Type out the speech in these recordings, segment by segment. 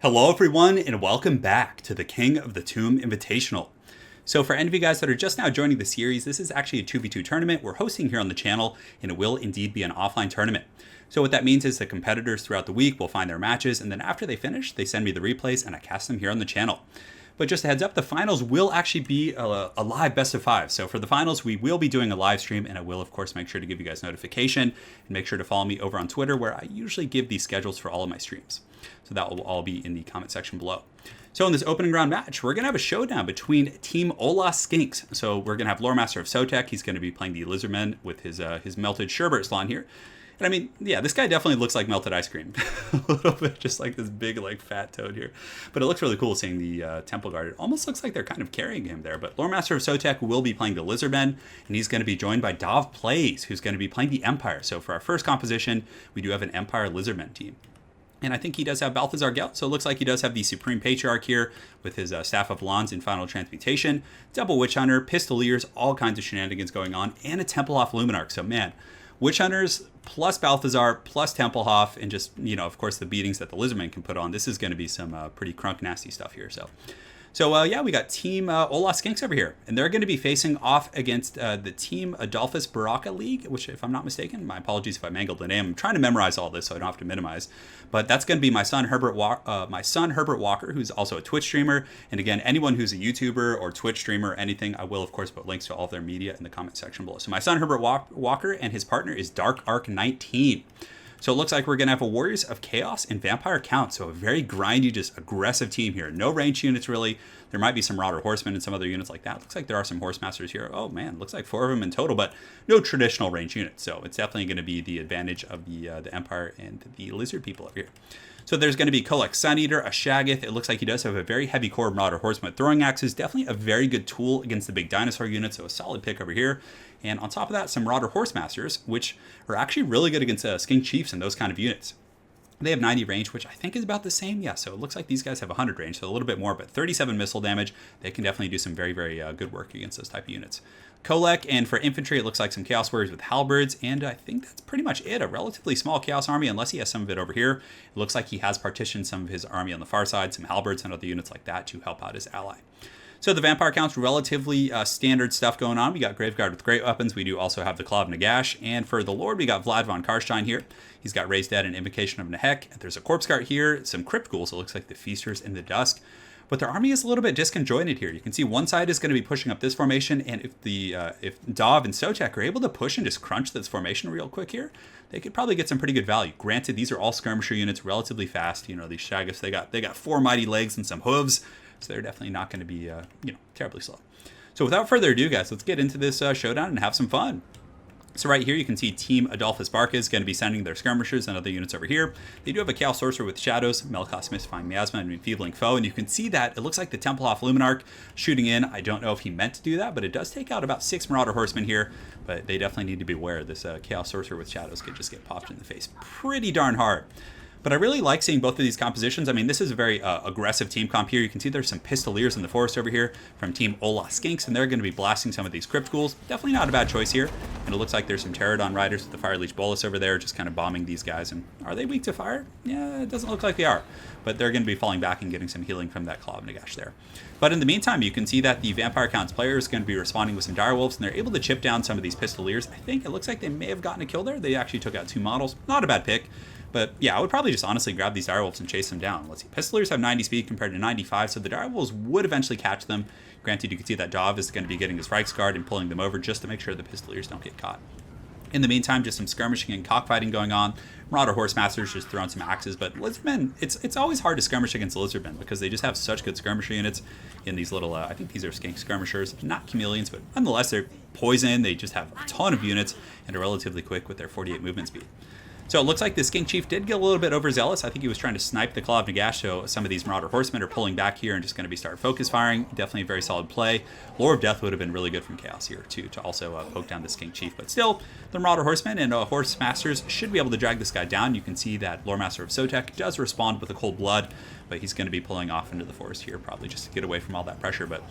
Hello everyone and welcome back to the King of the Tomb Invitational. So for any of you guys that are just now joining the series, this is actually a 2v2 tournament we're hosting here on the channel, and it will indeed be an offline tournament. So what that means is the competitors throughout the week will find their matches, and then after they finish, they send me the replays and I cast them here on the channel. But just a heads up, the finals will actually be a live best of five. So for the finals, we will be doing a live stream, and I will, of course, make sure to give you guys notification, and make sure to follow me over on Twitter, where I usually give the schedules for all of my streams. So that will all be in the comment section below. So in this opening round match, we're going to have a showdown between Team Hola Skinks. So we're going to have Lore Master of Sotek. He's going to be playing the Lizardman with his melted sherbet slot here. And I mean, yeah, this guy definitely looks like melted ice cream. A little bit just like this big, like, fat toad here. But it looks really cool seeing the Temple Guard. It almost looks like they're kind of carrying him there. But Lore Master of Sotek will be playing the Lizardman, and he's going to be joined by Dov Plays, who's going to be playing the Empire. So for our first composition, we do have an Empire Lizardman team. And I think he does have Balthazar, so it looks like he does have the Supreme Patriarch here with his Staff of Lons in Final Transmutation, Double Witch Hunter, Pistoliers, all kinds of shenanigans going on, and a Templehof Luminarch. So man, Witch Hunters plus Balthazar plus Templehof, and just, you know, of course, the beatings that the Lizardman can put on. This is going to be some pretty crunk nasty stuff here. So yeah, we got Team Hola Skinks over here, and they're going to be facing off against the Team Adolphus-Barca League, which, if I'm not mistaken, my apologies if I mangled the name. I'm trying to memorize all this so I don't have to minimize. But that's going to be my son Herbert Walker, who's also a Twitch streamer. And again, anyone who's a YouTuber or Twitch streamer or anything, I will, of course, put links to all of their media in the comment section below. So my son Herbert Walker and his partner is Dark Arc 19. So it looks like we're going to have a Warriors of Chaos and Vampire Count. So a very grindy, just aggressive team here. No range units, really. There might be some Marauder Horsemen and some other units like that. Looks like there are some Horse Masters here. Oh, man, looks like 4 of them in total, but no traditional range units. So it's definitely going to be the advantage of the Empire and the Lizard people up here. So there's going to be Kolek Sun Eater, a Shaggoth. It looks like he does have a very heavy core Marauder Horseman with throwing axes. Definitely a very good tool against the big dinosaur units, so a solid pick over here. And on top of that, some Marauder Horse Masters, which are actually really good against Skink Chiefs and those kind of units. They have 90 range, which I think is about the same. Yeah, so it looks like these guys have 100 range, so a little bit more, but 37 missile damage. They can definitely do some very, very good work against those type of units. Kolek, and for infantry, it looks like some Chaos Warriors with halberds, and I think that's pretty much it. A relatively small Chaos army, unless he has some of it over here. It looks like he has partitioned some of his army on the far side, some halberds and other units like that to help out his ally. So the Vampire Count's relatively standard stuff going on. We got Graveguard with great weapons. We do also have the Claw of Nagash. And for the Lord, we got Vlad von Karstein here. He's got Raised Dead and Invocation of Nehek. There's a Corpse Guard here, some Crypt Ghouls. It looks like the Feasters in the Dusk. But their army is a little bit disconjointed here. You can see one side is going to be pushing up this formation, and if Dov and Sotek are able to push and just crunch this formation real quick here, they could probably get some pretty good value. Granted, these are all skirmisher units, relatively fast. You know, these Shaggoths, they got 4 mighty legs and some hooves. So they're definitely not going to be, terribly slow. So without further ado, guys, let's get into this showdown and have some fun. So right here, you can see Team Adolphus-Barca is going to be sending their skirmishers and other units over here. They do have a Chaos Sorcerer with Shadows, Melkoth Mystifying Miasma, and Enfeebling Foe. And you can see that it looks like the Templehof Luminarch shooting in. I don't know if he meant to do that, but it does take out about 6 Marauder Horsemen here. But they definitely need to be aware. This Chaos Sorcerer with Shadows could just get popped in the face pretty darn hard. But I really like seeing both of these compositions. I mean, this is a very aggressive team comp here. You can see there's some Pistoliers in the forest over here from Team Hola Skinks, and they're going to be blasting some of these Crypt Ghouls. Definitely not a bad choice here. And it looks like there's some Pterodon Riders with the Fire Leech Bolus over there, just kind of bombing these guys. And are they weak to fire? Yeah, it doesn't look like they are. But they're going to be falling back and getting some healing from that Claw of Nagash there. But in the meantime, you can see that the Vampire Count's player is going to be responding with some Direwolves, and they're able to chip down some of these Pistoliers. I think it looks like they may have gotten a kill there. They actually took out 2 models. Not a bad pick. But yeah, I would probably just honestly grab these Direwolves and chase them down. Let's see, Pistoliers have 90 speed compared to 95, so the Direwolves would eventually catch them. Granted, you can see that Dov is going to be getting his Reiksguard and pulling them over just to make sure the Pistoliers don't get caught. In the meantime, just some skirmishing and cockfighting going on. Marauder Horse Masters just throwing some axes, but Lizardmen, it's always hard to skirmish against Lizardmen because they just have such good skirmisher units in these little, I think these are Skink skirmishers, not chameleons, but nonetheless, they're poison. They just have a ton of units and are relatively quick with their 48 movement speed. So it looks like the Skink Chief did get a little bit overzealous. I think he was trying to snipe the Claw of Nagash, so some of these Marauder Horsemen are pulling back here and just going to start focus firing. Definitely a very solid play. Lore of Death would have been really good from Chaos here, too, to also poke down the Skink Chief. But still, the Marauder Horsemen and Horse Masters should be able to drag this guy down. You can see that Lore Master of Sotek does respond with a Cold Blood, but he's going to be pulling off into the forest here, probably just to get away from all that pressure. But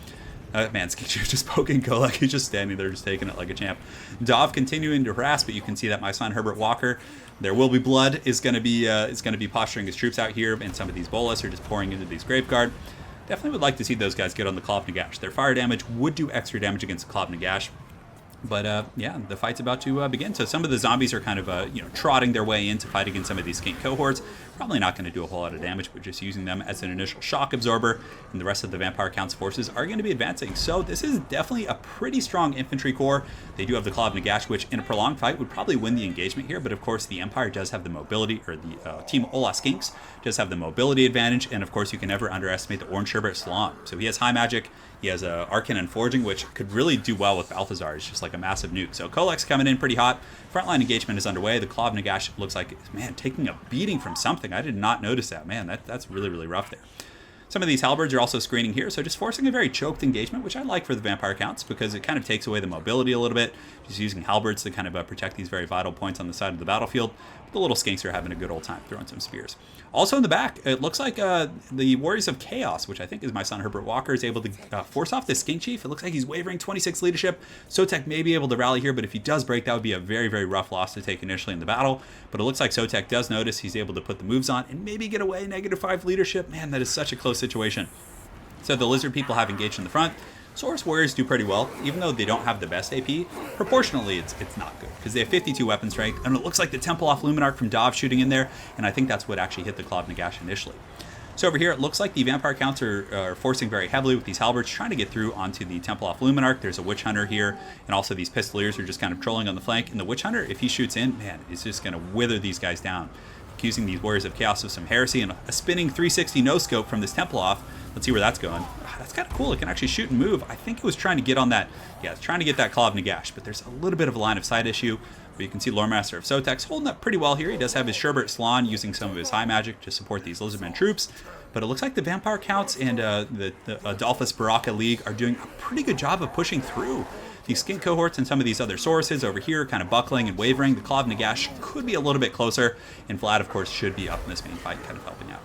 Man, Skinks just poking Kolek. He's just standing there, just taking it like a champ. Dov continuing to harass, but you can see that my son Herbert Walker, there will be blood, is going to be posturing his troops out here, and some of these bolas are just pouring into these Graveguard. Definitely would like to see those guys get on the Claw of Nagash. Their fire damage would do extra damage against the Claw of Nagash. But yeah, the fight's about to begin. So some of the zombies are kind of trotting their way in to fight against some of these skink cohorts. Probably not going to do a whole lot of damage, but just using them as an initial shock absorber. And the rest of the Vampire Count's forces are going to be advancing. So this is definitely a pretty strong infantry corps. They do have the Claw of Nagash, which in a prolonged fight would probably win the engagement here. But of course, the Empire does have the mobility, or the Team Hola Skinks does have the mobility advantage. And of course, you can never underestimate the Orange Sherbet Salon. So he has high magic. He has Arcane and Forging, which could really do well with Balthazar. It's just like a massive nuke. So Kolek's coming in pretty hot. Frontline engagement is underway. The Claw of Nagash looks like, man, taking a beating from something. I did not notice that. Man, that's really, really rough there. Some of these halberds are also screening here, so just forcing a very choked engagement, which I like for the Vampire Counts because it kind of takes away the mobility a little bit. Just using halberds to kind of protect these very vital points on the side of the battlefield. But the little Skinks are having a good old time throwing some spears. Also in the back, it looks like the Warriors of Chaos, which I think is my son Herbert Walker, is able to force off the Skink Chief. It looks like he's wavering 26 leadership. Sotek may be able to rally here, but if he does break, that would be a very, very rough loss to take initially in the battle. But it looks like Sotek does notice. He's able to put the moves on and maybe get away -5 leadership. Man, that is such a close situation. So the Lizard people have engaged in the front. Saurus Warriors do pretty well, even though they don't have the best AP. Proportionally, it's not good, because they have 52 weapon strength, and it looks like the Temple off Luminarch from Dov shooting in there, and I think that's what actually hit the Claw of Nagash initially. So over here, it looks like the Vampire Counts are forcing very heavily with these halberds, trying to get through onto the Temple off Luminarch. There's a Witch Hunter here, and also these Pistoliers are just kind of trolling on the flank, and the Witch Hunter, if he shoots in, man, is just going to wither these guys down. Accusing these Warriors of Chaos of some heresy, and a spinning 360 no-scope from this Temple off. Let's see where that's going. That's kind of cool. It can actually shoot and move. I think it was trying to get on that. Yeah, it's trying to get that Claw of Nagash, but there's a little bit of a line of sight issue. But you can see Lore Master of Sotek's holding up pretty well here. He does have his Sherbert Salon using some of his high magic to support these Lizardmen troops. But it looks like the Vampire Counts and the Adolphus-Barca League are doing a pretty good job of pushing through these Skink cohorts and some of these other Sauruses over here kind of buckling and wavering. The Claw of Nagash could be a little bit closer, and Vlad, of course, should be up in this main fight, kind of helping out.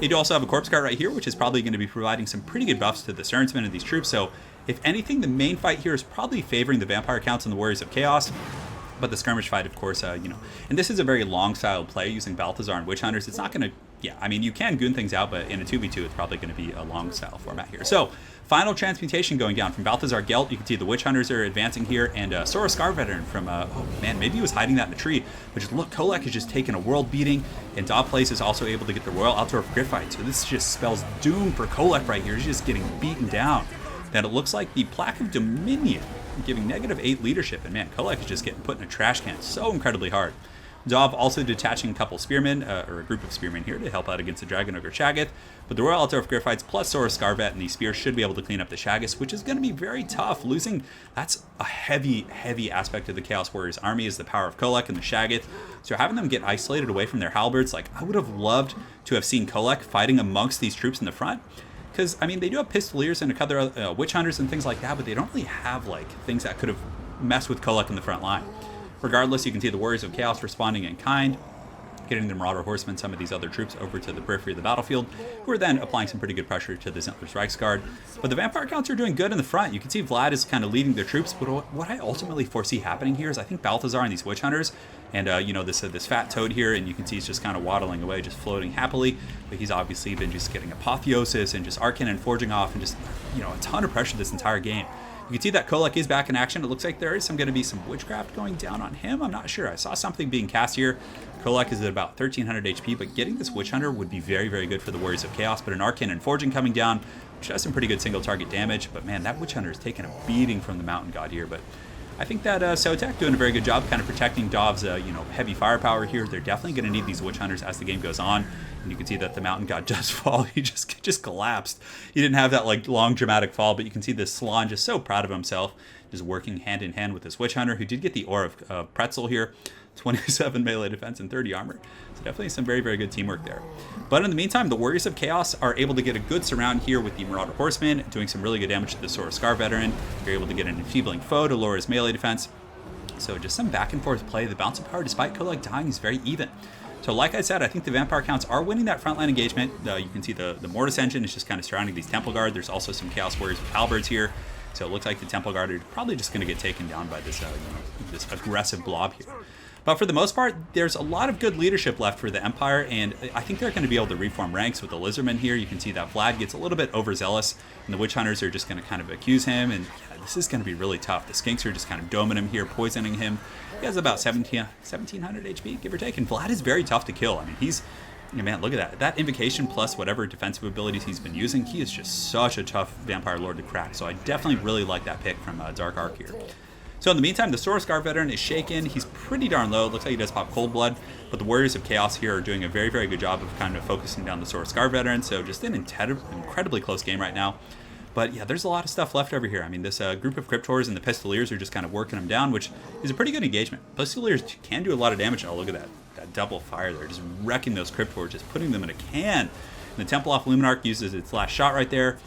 They do also have a Corpse Guard right here, which is probably going to be providing some pretty good buffs to the Surnsmen and these troops. So, if anything, the main fight here is probably favoring the Vampire Counts and the Warriors of Chaos. But the skirmish fight, of course, and this is a very long-style play using Balthazar and Witch Hunters. It's not going to, yeah, I mean, you can goon things out, but in a 2v2, it's probably going to be a long-style format here. So, final transmutation going down from Balthazar Gelt. You can see the Witch Hunters are advancing here, and Sora Scar Veteran from, oh man, maybe he was hiding that in the tree. But just look, Kolek is just taking a world beating, and Dog Place is also able to get the Royal Outdoor Grid Fight. So this just spells doom for Kolek right here. He's just getting beaten down. Then it looks like the Plaque of Dominion giving -8 leadership, and man, Kolek is just getting put in a trash can so incredibly hard. Dov also detaching a couple spearmen, or a group of spearmen here to help out against the Dragon Ogre Shaggoth. But the Royal Altar of Griffites plus Sora Scarvet and these spears should be able to clean up the Shaggoths, which is going to be very tough. Losing, that's a heavy, heavy aspect of the Chaos Warriors army is the power of Kolek and the Shaggoth. So having them get isolated away from their halberds, like I would have loved to have seen Kolek fighting amongst these troops in the front. Because, I mean, they do have Pistoliers and a couple other Witch Hunters and things like that, but they don't really have, like, things that could have messed with Kolek in the front line. Regardless, you can see the Warriors of Chaos responding in kind, getting the Marauder Horsemen, some of these other troops over to the periphery of the battlefield, who are then applying some pretty good pressure to the Zentler's Reichsguard. But the Vampire Counts are doing good in the front. You can see Vlad is kind of leading their troops, but what I ultimately foresee happening here is I think Balthazar and these Witch Hunters, and this fat toad here, and you can see he's just kind of waddling away, just floating happily, but he's obviously been just getting Apotheosis and just Arcane and Forging off, and just, a ton of pressure this entire game. You can see that Kolek is back in action. It looks like there is going to be some witchcraft going down on him. I'm not sure. I saw something being cast here. Kolek is at about 1300 HP, but getting this Witch Hunter would be very, very good for the Warriors of Chaos. But an Arcane and Forging coming down, which does some pretty good single target damage. But man, that Witch Hunter is taking a beating from the Mountain God here. But I think that Sotek doing a very good job kind of protecting Dov's heavy firepower here. They're definitely going to need these Witch Hunters as the game goes on. And you can see that the Mountain God does fall. He just collapsed. He didn't have that like long dramatic fall, but you can see this Salon just so proud of himself, just working hand in hand with this Witch Hunter, who did get the Ore of Pretzel here. 27 melee defense and 30 armor. So definitely some very, very good teamwork there. But in the meantime, the Warriors of Chaos are able to get a good surround here with the Marauder Horseman, doing some really good damage to the Sora Scar Veteran. You're able to get an enfeebling foe to lower his melee defense. So just some back and forth play. The bounce of power, despite Kolek dying, is very even. So like I said, I think the Vampire counts are winning that frontline engagement. You can see the Mortis engine is just kind of surrounding these Temple Guard. There's also some Chaos Warriors with halberds here. So it looks like the Temple Guard are probably just going to get taken down by this, this aggressive blob here. But for the most part, there's a lot of good leadership left for the Empire, and I think they're going to be able to reform ranks with the Lizardmen here. You can see that Vlad gets a little bit overzealous, and the Witch Hunters are just going to kind of accuse him, and yeah, this is going to be really tough. The Skinks are just kind of doming him here, poisoning him. He has about 1700 HP, give or take, and Vlad is very tough to kill. I mean, he's, man, look at that. That Invocation plus whatever defensive abilities he's been using, he is just such a tough Vampire Lord to crack. So I definitely really like that pick from Dark Ark here. So in the meantime, the Sword Scar Veteran is shaken. He's pretty darn low. It looks like he does pop Cold Blood, but the Warriors of Chaos here are doing a very, very good job of kind of focusing down the Sword Scar Veteran. So just an incredibly close game right now. But yeah, there's a lot of stuff left over here. I mean, this group of Cryptors and the Pistoliers are just kind of working them down, which is a pretty good engagement. Pistoliers can do a lot of damage. Oh, look at that. That double fire there, just wrecking those Cryptors, just putting them in a can. And the Temple of Luminarch uses its last shot right there.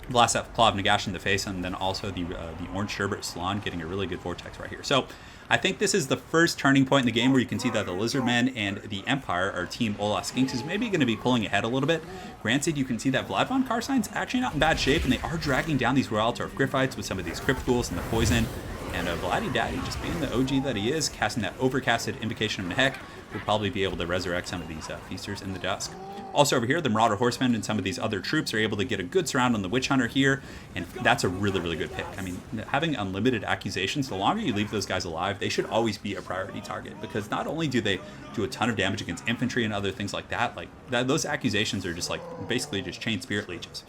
Blast that Claw of Nagash in the face, and then also the Orange Sherbet Salon getting a really good vortex right here. So I think this is the first turning point in the game where you can see that the Lizardmen and the Empire, or Team Hola Skinks, is maybe going to be pulling ahead a little bit. Granted, you can see that Vlad von Karstein's actually not in bad shape, and they are dragging down these Royal Altar of Griffites with some of these Crypt Ghouls and the poison. And Vladdy Daddy, just being the OG that he is, casting that overcasted Invocation of Nehek, will probably be able to resurrect some of these Feasters in the dusk. Also over here, the Marauder Horsemen and some of these other troops are able to get a good surround on the Witch Hunter here, and that's a really, really good pick. I mean, having unlimited accusations, the longer you leave those guys alive, they should always be a priority target, because not only do they do a ton of damage against infantry and other things like that, those accusations are just basically just chain spirit leeches.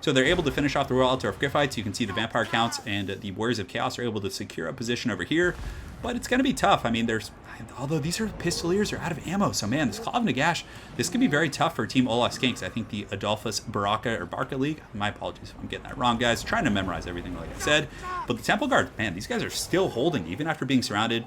So they're able to finish off the Royal Altar of Griffites. You can see the Vampire counts and the Warriors of Chaos are able to secure a position over here, but it's going to be tough. I mean, although these Pistoliers are out of ammo, so man, this Claw of Nagash, this could be very tough for Team Hola Skinks. I think the Adolphus-Barca League, my apologies if I'm getting that wrong, guys. Trying to memorize everything like I said. But the Temple Guard, man, these guys are still holding, even after being surrounded.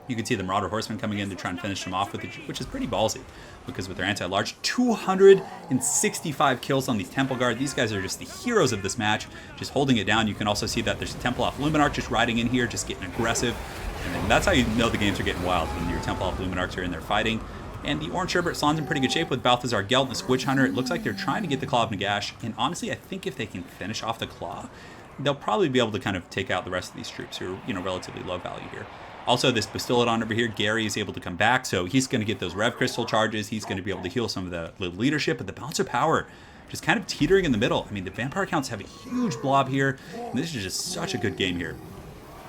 You can see the Marauder Horsemen coming in to try and finish them off with it, which is pretty ballsy, because with their anti-large, 265 kills on these Temple Guard. These guys are just the heroes of this match, just holding it down. You can also see that there's a Temple of Luminarch just riding in here, just getting aggressive. And that's how you know the games are getting wild, when your Temple of Luminarchs are in there fighting. And the Orange Sherbet Salon's in pretty good shape with Balthazar Gelt and this Witch Hunter. It looks like they're trying to get the Claw of Nagash, and honestly, I think if they can finish off the Claw, they'll probably be able to kind of take out the rest of these troops who are, relatively low value here. Also, this Bastiladon over here, Gary is able to come back, so he's going to get those Rev Crystal charges. He's going to be able to heal some of the leadership, but the Balance of Power just kind of teetering in the middle. I mean, the Vampire counts have a huge blob here, and this is just such a good game here.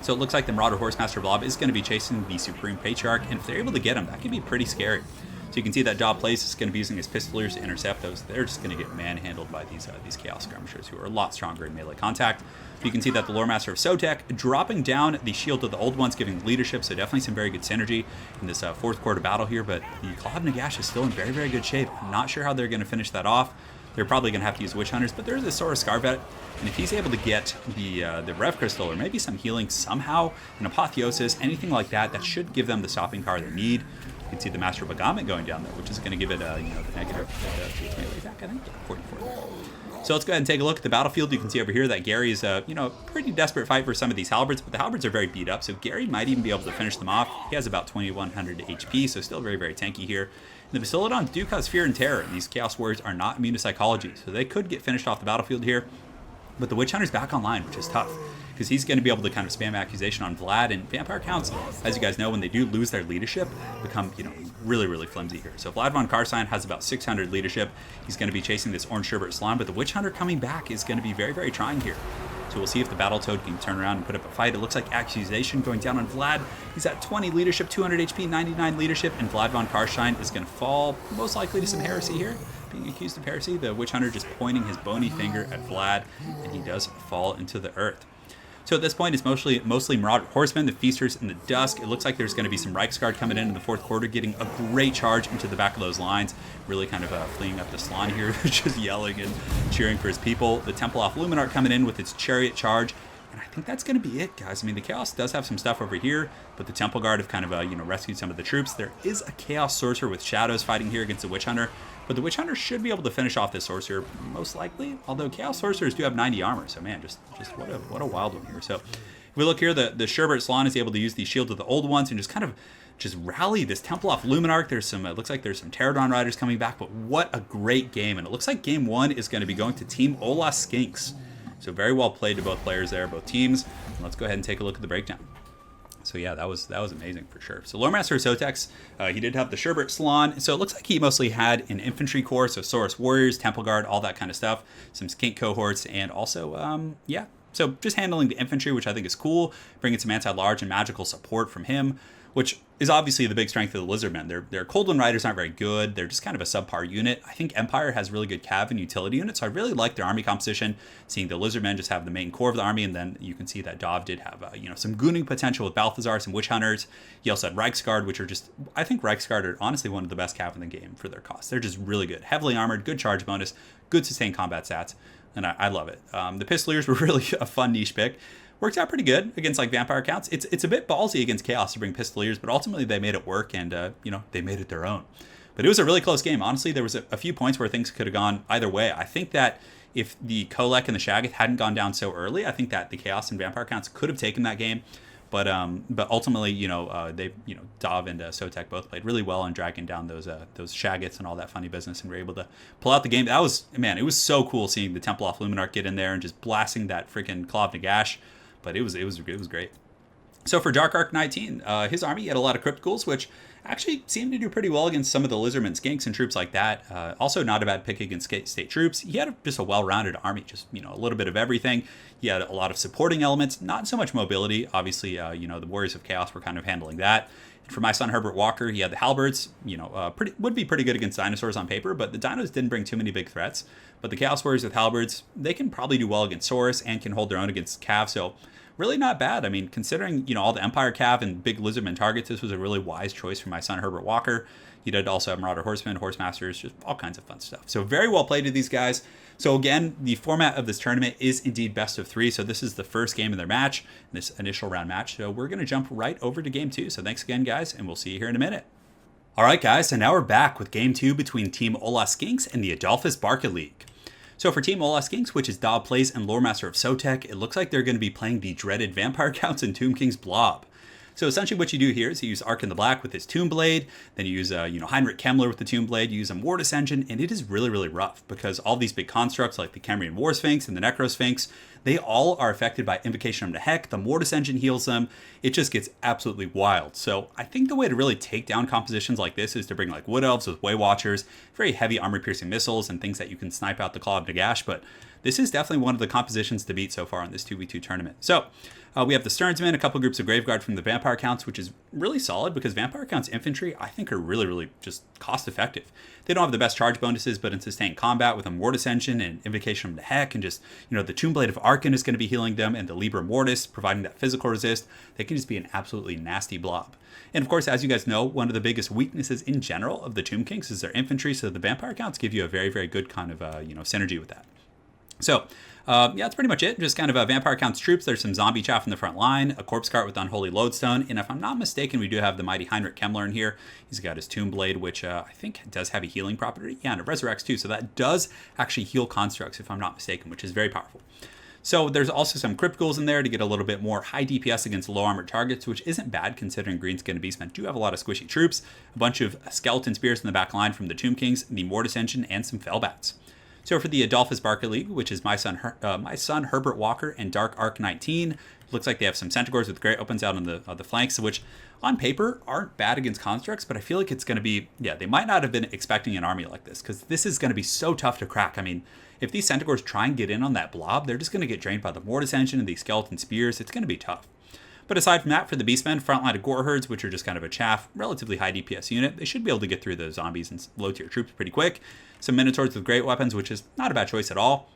So it looks like the Marauder Horsemaster blob is going to be chasing the Supreme Patriarch, and if they're able to get him, that could be pretty scary. So you can see that Job Place is going to be using his Pistoliers to intercept those. They're just going to get manhandled by these Chaos Skirmishers, who are a lot stronger in melee contact. You can see that the Lore Master of Sotek dropping down the Shield of the Old Ones, giving leadership, so definitely some very good synergy in this fourth quarter battle here, but the Claw of Nagash is still in very, very good shape. I'm not sure how they're going to finish that off. They're probably going to have to use Witch Hunters, but there's a Sora Scarvet, and if he's able to get the Rev Crystal, or maybe some healing somehow, an Apotheosis, anything like that, that should give them the stopping power they need. You can see the Master of Bagamut going down there, which is going to give it the negative melee attack, I think, 44. So let's go ahead and take a look at the battlefield. You can see over here that Gary is a pretty desperate fight for some of these halberds, but the halberds are very beat up, so Gary might even be able to finish them off. He has about 2100 HP, so still very, very tanky here. And the Bastiladons do cause fear and terror, and these Chaos Warriors are not immune to psychology, so they could get finished off the battlefield here. But the Witch Hunter's back online, which is tough, because he's going to be able to kind of spam accusation on Vlad, and Vampire counts, as you guys know, when they do lose their leadership, become, really, really flimsy here. So Vlad von Karstein has about 600 leadership. He's going to be chasing this Orange Sherbet Salon, but the Witch Hunter coming back is going to be very, very trying here. So we'll see if the Battletoad can turn around and put up a fight. It looks like accusation going down on Vlad. He's at 20 leadership, 200 HP, 99 leadership, and Vlad von Karstein is going to fall most likely to some heresy here. Being accused of heresy, the Witch Hunter just pointing his bony finger at Vlad, and he does fall into the earth. So at this point, it's mostly Marauder Horsemen, the Feasters in the dusk. It looks like there's going to be some Reichsguard coming in the fourth quarter, getting a great charge into the back of those lines, really kind of fleeing up the salon here, just yelling and cheering for his people. The Temple of Luminarch coming in with its Chariot charge. And I think that's going to be it, guys. I mean, the Chaos does have some stuff over here, but the Temple Guard have kind of, rescued some of the troops. There is a Chaos Sorcerer with Shadows fighting here against the Witch Hunter, but the Witch Hunter should be able to finish off this Sorcerer, most likely, although Chaos Sorcerers do have 90 armor, so man, just what a wild one here. So if we look here, the Sherbet Salon is able to use the Shield of the Old Ones and just kind of just rally this Temploff Luminarch. There's some, it looks like there's some Pterodon Riders coming back, but what a great game. And it looks like game 1 is going to be going to Team Hola Skinks. So very well played to both players there, both teams. And let's go ahead and take a look at the breakdown. So yeah, that was amazing for sure. So Loremaster Sotex, he did have the Sherbert Salon. So it looks like he mostly had an infantry corps, so Saurus Warriors, Temple Guard, all that kind of stuff. Some Skink cohorts, and also, yeah. So just handling the infantry, which I think is cool. Bringing some anti-large and magical support from him, which is obviously the big strength of the Lizardmen. Their Coldwind Riders aren't very good. They're just kind of a subpar unit. I think Empire has really good cav and utility units, so I really like their army composition. Seeing the Lizardmen just have the main core of the army, and then you can see that Dov did have some gooning potential with Balthazar, some Witch Hunters. He also had Reichsguard, which are just, I think Reichsguard are honestly one of the best cav in the game for their cost. They're just really good. Heavily armored, good charge bonus, good sustained combat stats, and I love it. The Pistoliers were really a fun niche pick. Worked out pretty good against like vampire counts. It's a bit ballsy against Chaos to bring Pistoliers, but ultimately they made it work, and they made it their own. But it was a really close game. Honestly, there was a few points where things could have gone either way. I think that if the Kolek and the Shaggoth hadn't gone down so early, I think that the Chaos and vampire counts could have taken that game. But ultimately, they Dov and Sotek both played really well on dragging down those Shaggoths and all that funny business, and were able to pull out the game. That was, man, it was so cool seeing the Temploff Luminarch get in there and just blasting that freaking Claw of Nagash. But it was great. So for Dark Arc 19, his army had a lot of Crypt Ghouls, which actually seemed to do pretty well against some of the Lizardmen, Skinks, and troops like that. Also not a bad pick against state troops. He had just a well-rounded army, just a little bit of everything. He had a lot of supporting elements, not so much mobility. Obviously, the Warriors of Chaos were kind of handling that. And for my son Herbert Walker, he had the Halberds. Would be pretty good against dinosaurs on paper, but the dinos didn't bring too many big threats. But the Chaos Warriors with Halberds, they can probably do well against Saurus and can hold their own against Cav. So really not bad. I mean, considering, all the Empire Cav and big Lizardman targets, this was a really wise choice for my son Herbert Walker. He did also have Marauder Horsemen, Horsemasters, just all kinds of fun stuff. So very well played to these guys. So again, the format of this tournament is indeed best of 3. So this is the first game of their match, this initial round match. So we're going to jump right over to game 2. So thanks again, guys, and we'll see you here in a minute. All right, guys, so now we're back with game 2 between Team Hola Skinks and the Adolphus-Barca League. So for Team Hola Skinks, which is Dov Plays and Loremaster of Sotek, it looks like they're going to be playing the dreaded Vampire Counts and Tomb King's Blob. So essentially what you do here is you use Ark in the Black with his Tomb Blade, then you use Heinrich Kemmler with the Tomb Blade, you use a Mortis Engine, and it is really, really rough because all these big constructs like the Cambrian War Sphinx and the Necro Sphinx, they all are affected by Invocation of Nehek. The Mortis Engine heals them. It just gets absolutely wild. So I think the way to really take down compositions like this is to bring like Wood Elves with Way Watchers, very heavy armor-piercing missiles, and things that you can snipe out the Claw of Nagash, but this is definitely one of the compositions to beat so far in this 2v2 tournament. So we have the Stearnsmen, a couple groups of Graveguard from the Vampire Counts, which is really solid because Vampire Counts infantry, I think, are really, really just cost-effective. They don't have the best charge bonuses, but in sustained combat with a Mortis Engine and Invocation of Nehek, and just, the Tomb Blade of Arkin is going to be healing them, and the Libra Mortis providing that physical resist, they can just be an absolutely nasty blob. And of course, as you guys know, one of the biggest weaknesses in general of the Tomb Kings is their infantry, so the Vampire Counts give you a very, very good kind of, synergy with that. So, that's pretty much it. Just kind of a Vampire Counts troops. There's some zombie chaff in the front line, a corpse cart with Unholy Lodestone, and if I'm not mistaken, we do have the mighty Heinrich Kemmler in here. He's got his Tomb Blade, which I think does have a healing property. Yeah, and it resurrects too, so that does actually heal constructs, if I'm not mistaken, which is very powerful. So there's also some Crypt Ghouls in there to get a little bit more high DPS against low armored targets, which isn't bad considering Greenskin and Beastmen do have a lot of squishy troops, a bunch of Skeleton Spears in the back line from the Tomb Kings, the Mortis Engine, and some Fellbats. So for the Adolphus-Barca League, which is my son Herbert Walker and Dark Arc 19, looks like they have some Centaurs with great opens out on the flanks, which on paper aren't bad against constructs, but I feel like it's going to be, they might not have been expecting an army like this, because this is going to be so tough to crack. I mean, if these Centaurs try and get in on that blob, they're just going to get drained by the Mortis Engine and these Skeleton Spears. It's going to be tough. But aside from that, for the Beastmen, front line of Gore Herds, which are just kind of a chaff, relatively high DPS unit, they should be able to get through the zombies and low-tier troops pretty quick. Some Minotaurs with great weapons, which is not a bad choice at all.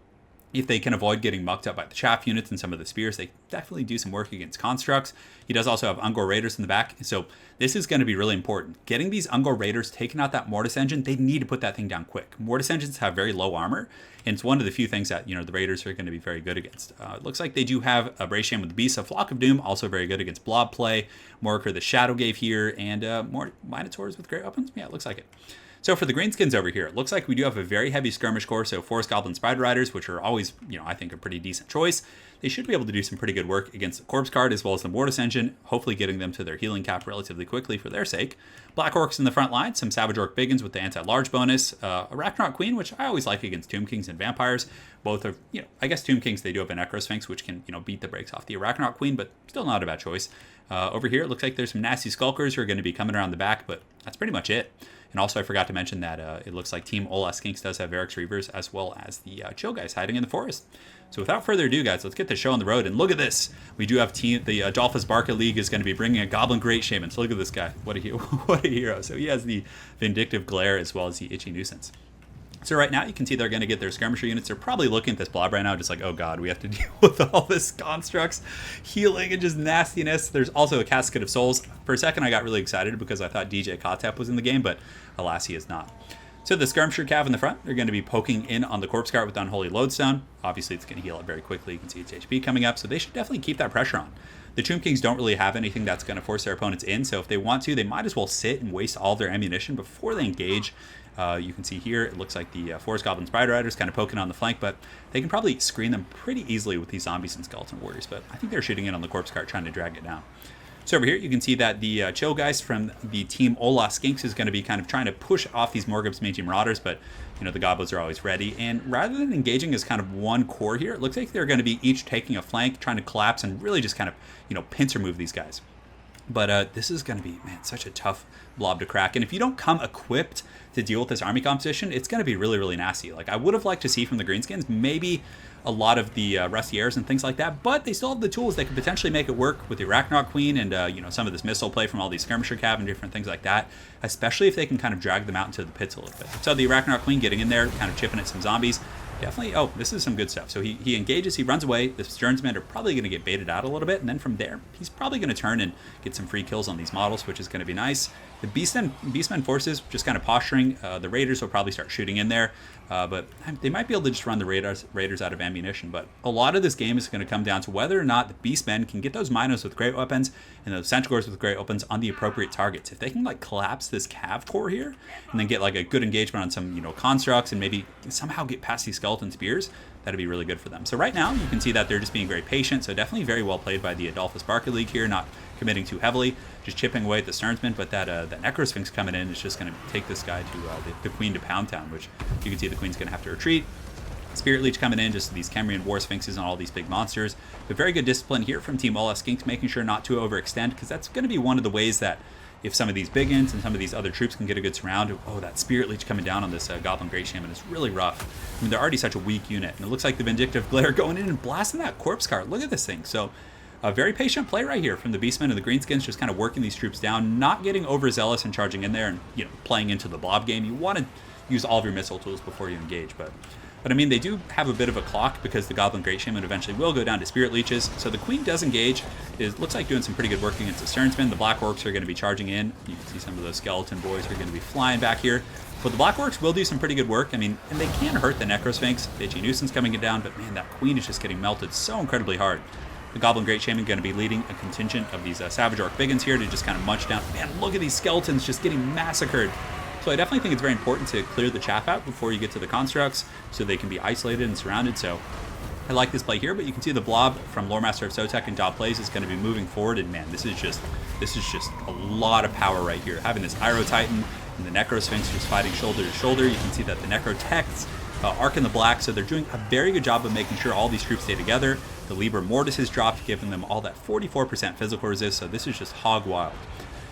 If they can avoid getting mucked up by the chaff units and some of the spears, they definitely do some work against constructs. He does also have Ungor Raiders in the back, so this is going to be really important. Getting these Ungor Raiders taking out that Mortis Engine, they need to put that thing down quick. Mortis Engines have very low armor, and it's one of the few things that, the Raiders are going to be very good against. It looks like they do have a Bracian with the Beast, a Flock of Doom, also very good against blob play. Moriker the Shadow Gave here, and more Minotaurs with great weapons. Yeah, it looks like it. So for the greenskins over here, it looks like we do have a very heavy skirmish core. So Forest Goblin Spider Riders, which are always, I think a pretty decent choice. They should be able to do some pretty good work against the Corpse Guard as well as the Mortis Engine, hopefully getting them to their healing cap relatively quickly for their sake. Black Orcs in the front line, some Savage Orc Biggins with the anti-large bonus, a Arachnoid Queen, which I always like against Tomb Kings and Vampires. Both are, I guess Tomb Kings, they do have a Necro Sphinx, which can, beat the brakes off the Arachnoid Queen, but still not a bad choice. Over here, it looks like there's some nasty Skulkers who are going to be coming around the back, but that's pretty much it. And also, I forgot to mention that it looks like Team Hola Skinks does have Varix Reavers as well as the Chill guys hiding in the forest. So without further ado, guys, let's get the show on the road. And look at this. We do have the Adolphus-Barca League is going to be bringing a Goblin Great Shaman. So look at this guy. What a hero. So he has the Vindictive Glare as well as the Itchy Nuisance. So right now, you can see they're going to get their skirmisher units. They're probably looking at this blob right now, just like, oh god, we have to deal with all this constructs, healing, and just nastiness. There's also a Casket of Souls. For a second, I got really excited because I thought DJ Kotep was in the game, but alas, he is not. So the skirmisher cav in the front, they're going to be poking in on the Corpse Guard with Unholy Lodestone. Obviously, it's going to heal up very quickly. You can see its HP coming up, so they should definitely keep that pressure on. The Tomb Kings don't really have anything that's going to force their opponents in, so if they want to, they might as well sit and waste all their ammunition before they engage. You can see here, it looks like the Forest Goblin Spider Riders kind of poking on the flank, but they can probably screen them pretty easily with these zombies and skeleton warriors, but I think they're shooting in on the Corpse Guard, trying to drag it down. So over here, you can see that the Chill guys from the Team Hola Skinks is going to be kind of trying to push off these Morgub's Mangy Marauders, but, the Goblins are always ready. And rather than engaging as kind of one core here, it looks like they're going to be each taking a flank, trying to collapse and really just kind of, pincer move these guys. But this is going to be, man, such a tough blob to crack. And if you don't come equipped to deal with this army composition, it's going to be really, really nasty. Like, I would have liked to see from the Greenskins maybe a lot of the Rusty Airs and things like that, but they still have the tools that could potentially make it work with the Arachnoid Queen and, some of this missile play from all these skirmisher cav and different things like that, especially if they can kind of drag them out into the pits a little bit. So the Arachnoid Queen getting in there, kind of chipping at some zombies. Definitely, oh, this is some good stuff. So he engages, he runs away. The Sternsmen are probably going to get baited out a little bit, and then from there, he's probably going to turn and get some free kills on these models, which is going to be nice. The Beastmen forces just kind of posturing. The Raiders will probably start shooting in there, but they might be able to just run the Raiders out of ammunition. But a lot of this game is going to come down to whether or not the Beastmen can get those Minos with great weapons and those Centaurs with great weapons on the appropriate targets. If they can collapse this Cav core here and then get a good engagement on some constructs and maybe somehow get past these Skeleton Spears, that'd be really good for them. So right now, you can see that they're just being very patient. So definitely very well played by the Adolphus-Barca League here, not committing too heavily, just chipping away at the Sternsmen. But that Necro Sphinx coming in is just going to take this guy to the Queen to Pound Town, which you can see the Queen's going to have to retreat. Spirit Leech coming in, just these Kemrian War Sphinxes and all these big monsters. But very good discipline here from Team Hola Skinks, making sure not to overextend, because that's going to be one of the ways that if some of these big ins and some of these other troops can get a good surround, oh, that Spirit Leech coming down on this Goblin Great Shaman is really rough. I mean, they're already such a weak unit, and it looks like the Vindictive Glare going in and blasting that Corpse Guard. Look at this thing. So a very patient play right here from the Beastmen and the Greenskins, just kind of working these troops down, not getting overzealous and charging in there and playing into the blob game. You want to use all of your missile tools before you engage, but I mean, they do have a bit of a clock because the Goblin Great Shaman eventually will go down to Spirit Leeches. So the Queen does engage. It looks like doing some pretty good work against the Sternsmen. The Black Orcs are going to be charging in. You can see some of those skeleton boys are going to be flying back here. But the Black Orcs will do some pretty good work. I mean, and they can hurt the Necro Sphinx. The Itchy Nuisance coming down, but man, that Queen is just getting melted so incredibly hard. The Goblin Great Shaman going to be leading a contingent of these Savage Orc Biggins here to just kind of munch down. Man, look at these skeletons just getting massacred. So I definitely think it's very important to clear the chaff out before you get to the constructs so they can be isolated and surrounded. So I like this play here, but you can see the blob from Lore Master of Sotek and Dob Plays is going to be moving forward, and man, this is just a lot of power right here. Having this Iro Titan and the Necro Sphinx just fighting shoulder to shoulder. You can see that the Necro Techs arc in the black, so they're doing a very good job of making sure all these troops stay together. The Liber Mortis has dropped, giving them all that 44% physical resist, so this is just hog wild.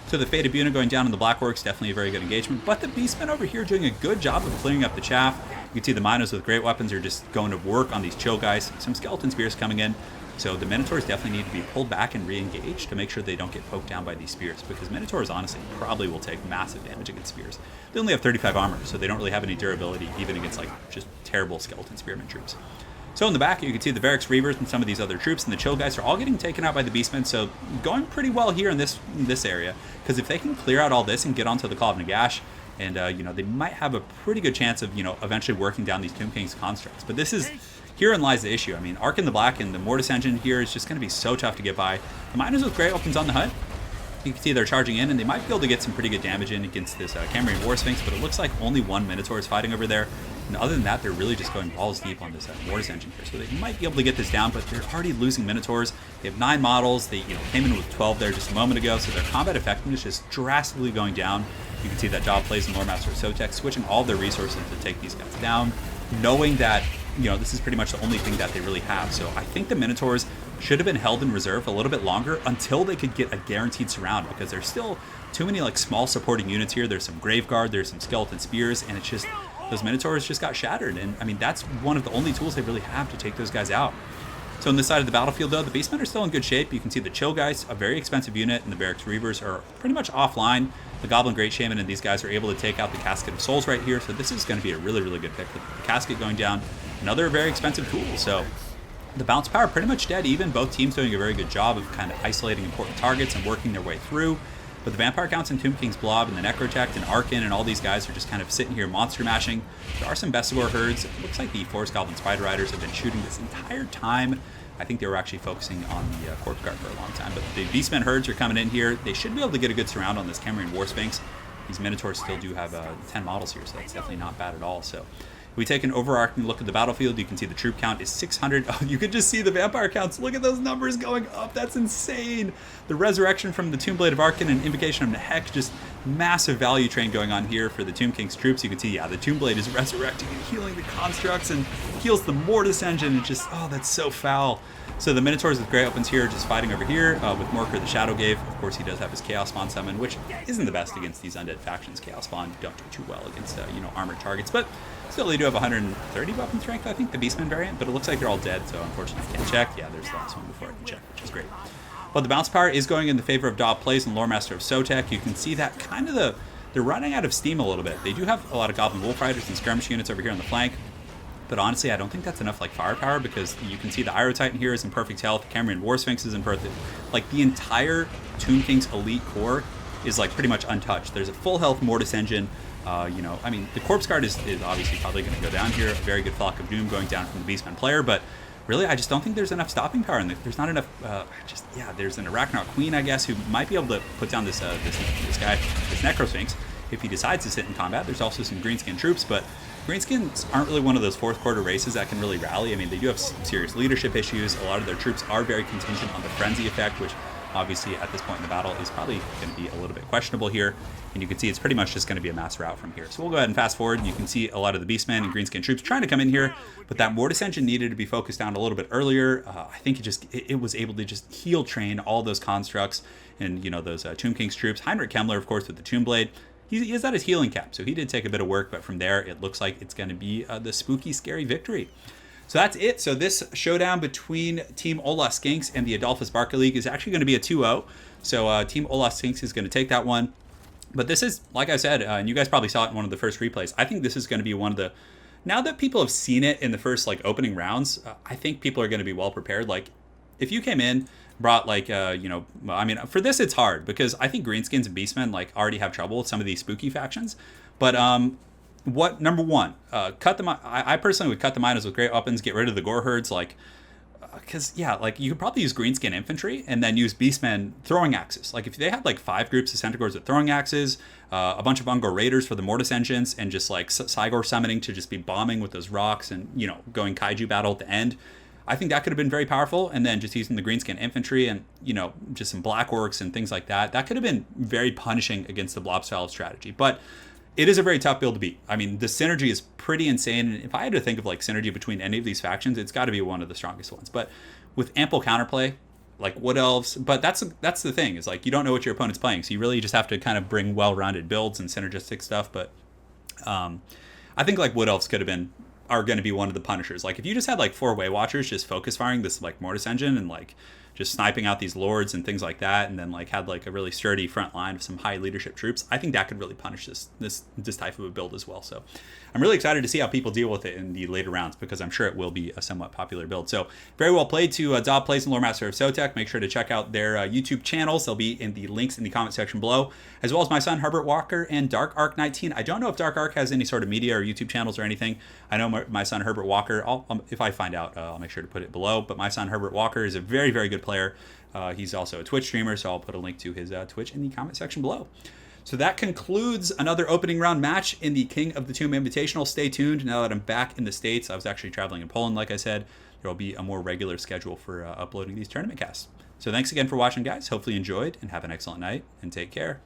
So the Fate of Buna going down in the Black Orcs, definitely a very good engagement. But the Beastmen over here doing a good job of clearing up the chaff. You can see the Minos with great weapons are just going to work on these Chill guys. Some Skeleton Spears coming in. So the Minotaurs definitely need to be pulled back and re-engaged to make sure they don't get poked down by these spears. Because Minotaurs, honestly, probably will take massive damage against spears. They only have 35 armor, so they don't really have any durability, even against just terrible Skeleton Spearman troops. So in the back, you can see the Varix Reavers and some of these other troops, and the Chill guys are all getting taken out by the Beastmen. So going pretty well here in this area, because if they can clear out all this and get onto the Claw of Nagash, and they might have a pretty good chance of eventually working down these Tomb King's constructs. But herein lies the issue. I mean, Arc in the Black and the Mortis Engine here is just going to be so tough to get by. The Miners with great weapons on the hut. You can see they're charging in, and they might be able to get some pretty good damage in against this Cambrian War Sphinx, but it looks like only one Minotaur is fighting over there. And other than that, they're really just going balls deep on this Mortis engine here. So they might be able to get this down, but they're already losing Minotaurs. They have 9 models. They came in with 12 there just a moment ago, so their combat effectiveness is just drastically going down. You can see that Job Plays and Lore Master of Sotek switching all of their resources to take these guys down, knowing that this is pretty much the only thing that they really have. So I think the Minotaurs should have been held in reserve a little bit longer until they could get a guaranteed surround, because there's still too many small supporting units here. There's some Graveguard, there's some Skeleton Spears, and it's just those Minotaurs just got shattered. And I mean, that's one of the only tools they really have to take those guys out. So on this side of the battlefield, though, the Beastmen are still in good shape. You can see the Chill Guys, a very expensive unit, and the Barracks Reavers are pretty much offline. The Goblin Great Shaman and these guys are able to take out the Casket of Souls right here. So this is going to be a really, really good pick with the Casket going down. Another very expensive tool. So the bounce power pretty much dead even. Both teams doing a very good job of kind of isolating important targets and working their way through. But the Vampire Counts and Tomb King's Blob and the Necrotect and Arkin and all these guys are just kind of sitting here monster mashing. There are some Bestigor herds. It looks like the Forest Goblin Spider Riders have been shooting this entire time. I think they were actually focusing on the Corpse Guard for a long time. But the Beastmen herds are coming in here. They should be able to get a good surround on this Cambrian War Sphinx. These Minotaurs still do have 10 models here, so that's definitely not bad at all. So if we take an overarching look at the battlefield, you can see the troop count is 600. Oh, you can just see the vampire counts. Look at those numbers going up. That's insane. The resurrection from the Tomb Blade of Arkin and Invocation of Nehek, just massive value train going on here for the Tomb King's troops. You can see, the Tomb Blade is resurrecting and healing the constructs and heals the Mortis engine. And just, that's so foul. So the Minotaurs with Grey Opens here just fighting over here with Morker the Shadow Gave. Of course, he does have his Chaos Spawn summon, which isn't the best against these undead factions. Chaos Spawn don't do too well against, armored targets. But still, they do have 130 weapon strength, I think, the Beastman variant. But it looks like they're all dead, so unfortunately I can't check. Yeah, there's the last one before I can check, which is great. But the bounce power is going in the favor of Daw Plays and Lore Master of Sotek. You can see that kind of they're running out of steam a little bit. They do have a lot of Goblin Wolf Riders and Skirmish units over here on the flank. But honestly, I don't think that's enough firepower, because you can see the Iro Titan here is in perfect health. The Cambrian War Sphinx is in perfect. The entire Tomb King's elite core is pretty much untouched. There's a full health Mortis engine. I mean, the Corpse Guard is obviously probably going to go down here. A very good Flock of Doom going down from the Beastman player, but really, I just don't think there's enough stopping power. And there's not enough. There's an Arachnaut Queen, I guess, who might be able to put down this guy, this Necro Sphinx, if he decides to sit in combat. There's also some Greenskin troops, but Greenskins aren't really one of those fourth quarter races that can really rally. I mean, they do have some serious leadership issues. A lot of their troops are very contingent on the Frenzy effect, which obviously at this point in the battle is probably going to be a little bit questionable here. And you can see it's pretty much just going to be a mass rout from here. So we'll go ahead and fast forward. And you can see a lot of the Beastmen and Greenskin troops trying to come in here, but that Mortis engine needed to be focused down a little bit earlier. I think it was able to just heal train all those constructs and those Tomb King's troops. Heinrich Kemmler, of course, with the Tomb Blade. He is at his healing cap, so he did take a bit of work, but from there, it looks like it's going to be the spooky, scary victory. So that's it. So this showdown between Team Hola Skinks and the Adolphus-Barca League is actually going to be a 2-0. So Team Hola Skinks is going to take that one. But this is, like I said, and you guys probably saw it in one of the first replays, I think this is going to be one of the... Now that people have seen it in the first opening rounds, I think people are going to be well prepared. If you came in, brought I mean, for this it's hard because I think Greenskins and Beastmen already have trouble with some of these spooky factions. But number one, I personally would cut the miners with Great Weapons, get rid of the Gore Herds, because you could probably use Greenskin infantry and then use Beastmen throwing axes. If they had 5 groups of Centaurs with throwing axes, a bunch of Ungor Raiders for the Mortis engines, and just Cygor summoning to just be bombing with those rocks and going kaiju battle at the end, I think that could have been very powerful. And then just using the Greenskin infantry and just some Black Orcs and things like that, that could have been very punishing against the Blob style of strategy. But it is a very tough build to beat. I mean, the synergy is pretty insane. And if I had to think of synergy between any of these factions, it's got to be one of the strongest ones. But with ample counterplay, Wood Elves, but that's the thing, is you don't know what your opponent's playing. So you really just have to kind of bring well-rounded builds and synergistic stuff. But I think Wood Elves are going to be one of the punishers. If you just had 4 Way Watchers just focus firing this Mortis engine and just sniping out these lords and things like that, and then had a really sturdy front line of some high leadership troops, I think that could really punish this type of a build as well. So I'm really excited to see how people deal with it in the later rounds, because I'm sure it will be a somewhat popular build. So very well played to Daw Plays and Lore Master of Sotek. Make sure to check out their YouTube channels. They'll be in the links in the comment section below, as well as my son Herbert Walker and Dark Arc 19. I don't know if Dark Arc has any sort of media or YouTube channels or anything. I know my son Herbert Walker, if I find out, I'll make sure to put it below. But my son Herbert Walker is a very, very good player. He's also a Twitch streamer, so I'll put a link to his Twitch in the comment section below. So that concludes another opening round match in the King of the Tomb Invitational. Stay tuned now that I'm back in the States. I was actually traveling in Poland, like I said. There will be a more regular schedule for uploading these tournament casts. So thanks again for watching, guys. Hopefully you enjoyed, and have an excellent night, and take care.